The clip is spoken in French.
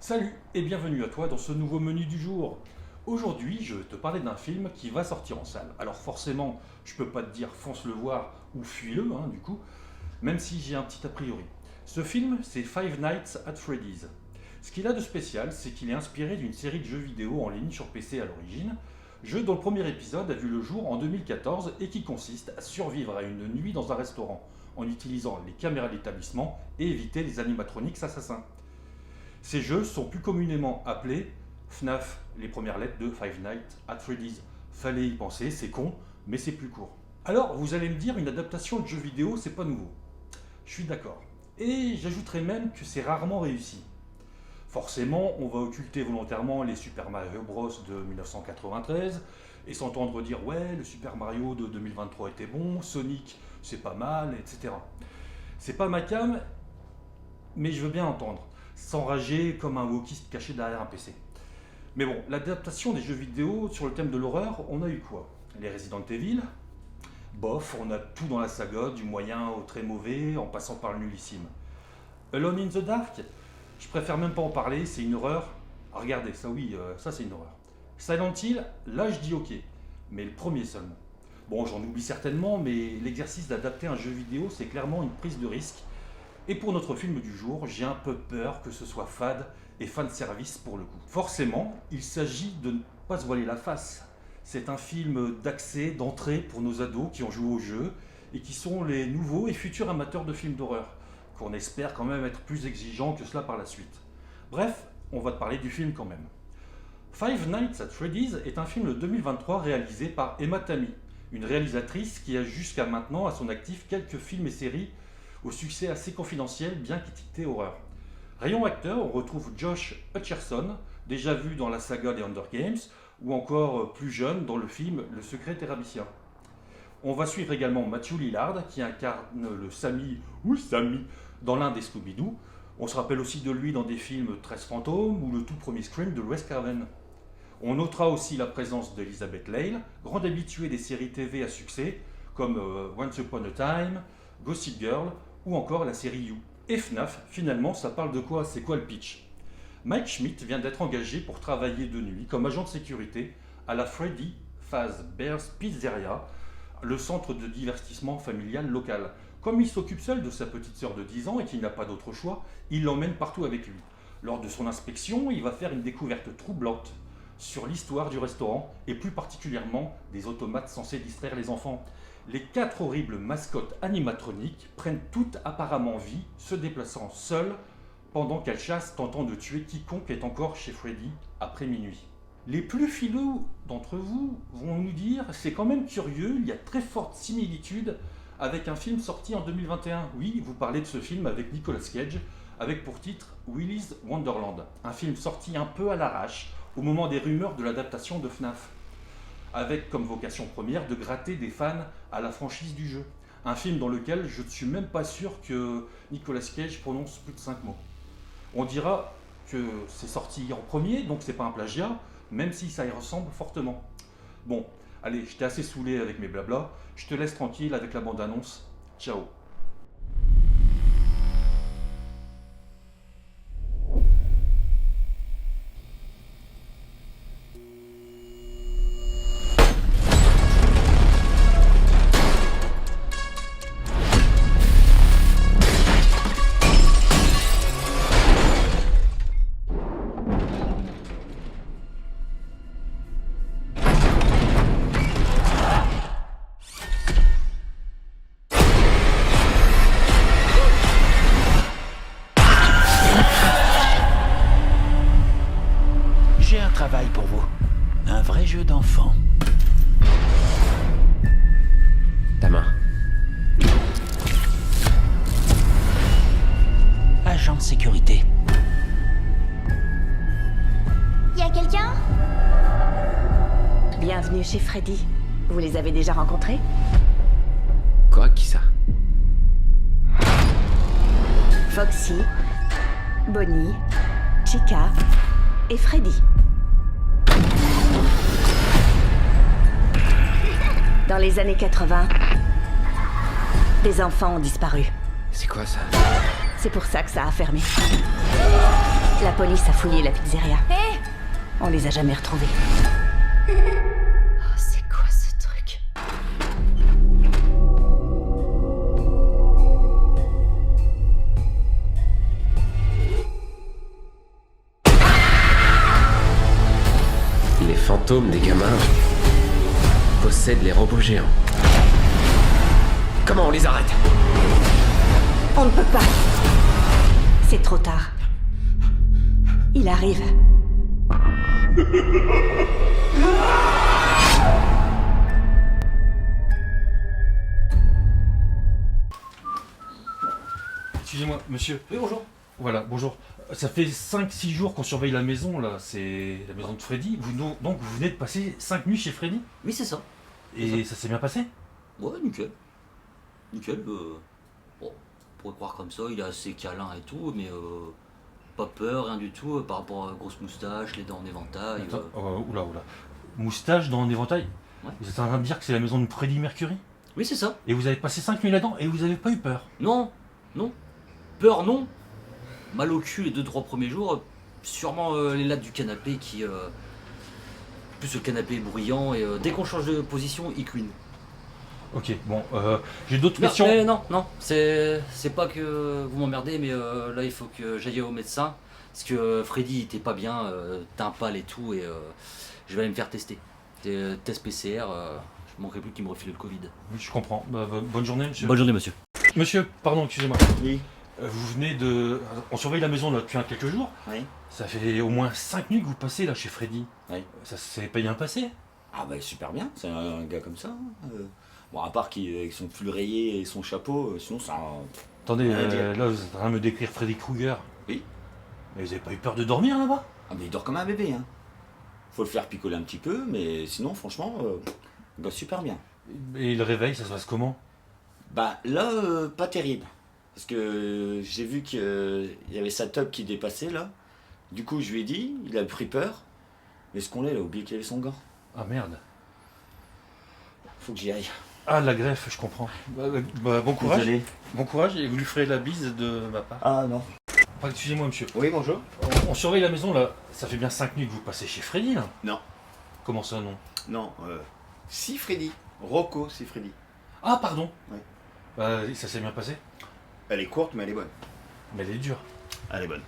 Salut et bienvenue à toi dans ce nouveau menu du jour. Aujourd'hui, je vais te parler d'un film qui va sortir en salle. Alors forcément, je peux pas te dire fonce le voir ou fuis-le, du coup, même si j'ai un petit a priori. Ce film, c'est Five Nights at Freddy's. Ce qu'il a de spécial, c'est qu'il est inspiré d'une série de jeux vidéo en ligne sur PC à l'origine, jeu dont le premier épisode a vu le jour en 2014 et qui consiste à survivre à une nuit dans un restaurant en utilisant les caméras d'établissement et éviter les animatronics assassins. Ces jeux sont plus communément appelés FNAF, les premières lettres de Five Nights at Freddy's. Fallait y penser, c'est con, mais c'est plus court. Alors, vous allez me dire, une adaptation de jeu vidéo, c'est pas nouveau. Je suis d'accord. Et j'ajouterais même que c'est rarement réussi. Forcément, on va occulter volontairement les Super Mario Bros de 1993 et s'entendre dire ouais, le Super Mario de 2023 était bon, Sonic c'est pas mal, etc. C'est pas ma came, mais je veux bien entendre. S'enrager comme un wokiste caché derrière un PC. Mais bon, l'adaptation des jeux vidéo sur le thème de l'horreur, on a eu quoi? Les Resident Evil? Bof, on a tout dans la saga, du moyen au très mauvais, en passant par le nullissime. Alone in the Dark? Je préfère même pas en parler, c'est une horreur. Ah, regardez, ça oui, ça c'est une horreur. Silent Hill, là je dis ok, mais le premier seulement. Bon, j'en oublie certainement, mais l'exercice d'adapter un jeu vidéo, c'est clairement une prise de risque. Et pour notre film du jour, j'ai un peu peur que ce soit fade et fanservice pour le coup. Forcément, il s'agit de ne pas se voiler la face. C'est un film d'accès, d'entrée pour nos ados qui ont joué au jeu et qui sont les nouveaux et futurs amateurs de films d'horreur, qu'on espère quand même être plus exigeants que cela par la suite. Bref, on va te parler du film quand même. Five Nights at Freddy's est un film de 2023 réalisé par Emma Tammi, une réalisatrice qui a jusqu'à maintenant à son actif quelques films et séries au succès assez confidentiel, bien qu'étiqueté horreur. Rayon acteur, on retrouve Josh Hutcherson, déjà vu dans la saga des Hunger Games, ou encore plus jeune dans le film Le Secret Terabitien. On va suivre également Matthew Lillard, qui incarne le Sammy dans l'un des Scooby-Doo. On se rappelle aussi de lui dans des films 13 fantômes ou le tout premier Scream de Wes Craven. On notera aussi la présence d'Elizabeth Lail, grande habituée des séries TV à succès, comme Once Upon a Time, Gossip Girl, ou encore la série You. Et FNAF, finalement, ça parle de quoi? C'est quoi le pitch? Mike Schmidt vient d'être engagé pour travailler de nuit comme agent de sécurité à la Freddy Fazbear's Pizzeria, le centre de divertissement familial local. Comme il s'occupe seul de sa petite sœur de 10 ans et qu'il n'a pas d'autre choix, il l'emmène partout avec lui. Lors de son inspection, il va faire une découverte troublante sur l'histoire du restaurant et plus particulièrement des automates censés distraire les enfants. Les 4 horribles mascottes animatroniques prennent toutes apparemment vie, se déplaçant seules pendant qu'elles chassent, tentant de tuer quiconque est encore chez Freddy après minuit. Les plus filous d'entre vous vont nous dire c'est quand même curieux, il y a très forte similitude avec un film sorti en 2021. Oui, vous parlez de ce film avec Nicolas Cage, avec pour titre Willy's Wonderland, un film sorti un peu à l'arrache au moment des rumeurs de l'adaptation de FNAF, avec comme vocation première de gratter des fans à la franchise du jeu. Un film dans lequel je ne suis même pas sûr que Nicolas Cage prononce plus de 5 mots. On dira que c'est sorti en premier, donc c'est pas un plagiat, même si ça y ressemble fortement. Bon, allez, je t'ai assez saoulé avec mes blablas, je te laisse tranquille avec la bande-annonce. Ciao. J'ai un travail pour vous. Un vrai jeu d'enfant. Ta main. Agent de sécurité. Y a quelqu'un? Bienvenue chez Freddy. Vous les avez déjà rencontrés? Quoi, qui ça? Foxy, Bonnie, Chica et Freddy. Dans les années 80, des enfants ont disparu. C'est quoi ça? C'est pour ça que ça a fermé. La police a fouillé la pizzeria. Hé On les a jamais retrouvés. Oh, c'est quoi ce truc? Les fantômes des gamins possèdent les robots géants. Comment on les arrête? On ne peut pas. C'est trop tard. Il arrive. Excusez-moi, monsieur. Oui, bonjour. Voilà, bonjour. Ça fait 5-6 jours qu'on surveille la maison, là. C'est la maison de Freddy. Donc, vous venez de passer 5 nuits chez Freddy? Oui, c'est ça. Et ça s'est bien passé? Ouais, nickel. Nickel. Bon, on pourrait croire comme ça, il est assez câlin et tout, mais pas peur, rien du tout, par rapport à la grosse moustache, les dents en éventail. Attends, oula. Moustache dans un éventail? Ouais. Vous êtes en train de dire que c'est la maison de Freddie Mercury? Oui, c'est ça. Et vous avez passé 5 nuits là-dedans et vous avez pas eu peur? Non. Peur, non. Mal au cul les 2-3 premiers jours, sûrement les lattes du canapé qui... plus le canapé est bruyant, et dès qu'on change de position, il couine. Ok, bon, j'ai d'autres questions. Non, c'est pas que vous m'emmerdez, mais là il faut que j'aille au médecin, parce que Freddy il était pas bien, teint pâle et tout, et je vais aller me faire tester. Test PCR, je manquerai plus qu'il me refile le Covid. Oui, je comprends. Bonne journée, monsieur. Bonne journée, monsieur. Monsieur, pardon, excusez-moi. Oui. Vous venez de... On surveille la maison là depuis quelques jours. Oui. Ça fait au moins 5 nuits que vous passez là chez Freddy. Oui. Ça s'est pas bien passé? Ah bah super bien, c'est un gars comme ça. Hein. Bon, à part avec son pull rayé et son chapeau, sinon c'est un... Attendez, Rien à dire. là vous êtes en train de me décrire Freddy Krueger. Oui. Mais vous avez pas eu peur de dormir là-bas? Ah mais il dort comme un bébé, hein. Faut le faire picoler un petit peu, mais sinon franchement, il dort super bien. Et le réveil, ça se passe comment? Bah là, pas terrible. Parce que j'ai vu qu'il y avait sa top qui dépassait là. Du coup je lui ai dit, il a pris peur. Mais ce qu'on est, il a oublié qu'il avait son gant. Ah merde. Faut que j'y aille. Ah, la greffe, je comprends. Bon courage. Désolé. Bon courage et vous lui ferez la bise de ma part. Ah non. Enfin, excusez-moi monsieur. Oui, bonjour. On surveille la maison là. Ça fait bien 5 nuits que vous passez chez Freddy là. Non. Comment ça non? Non, si Freddy. Rocco, si Freddy. Ah pardon. Ouais. Ça s'est bien passé? Elle est courte, mais elle est bonne. Mais elle est dure. Elle est bonne.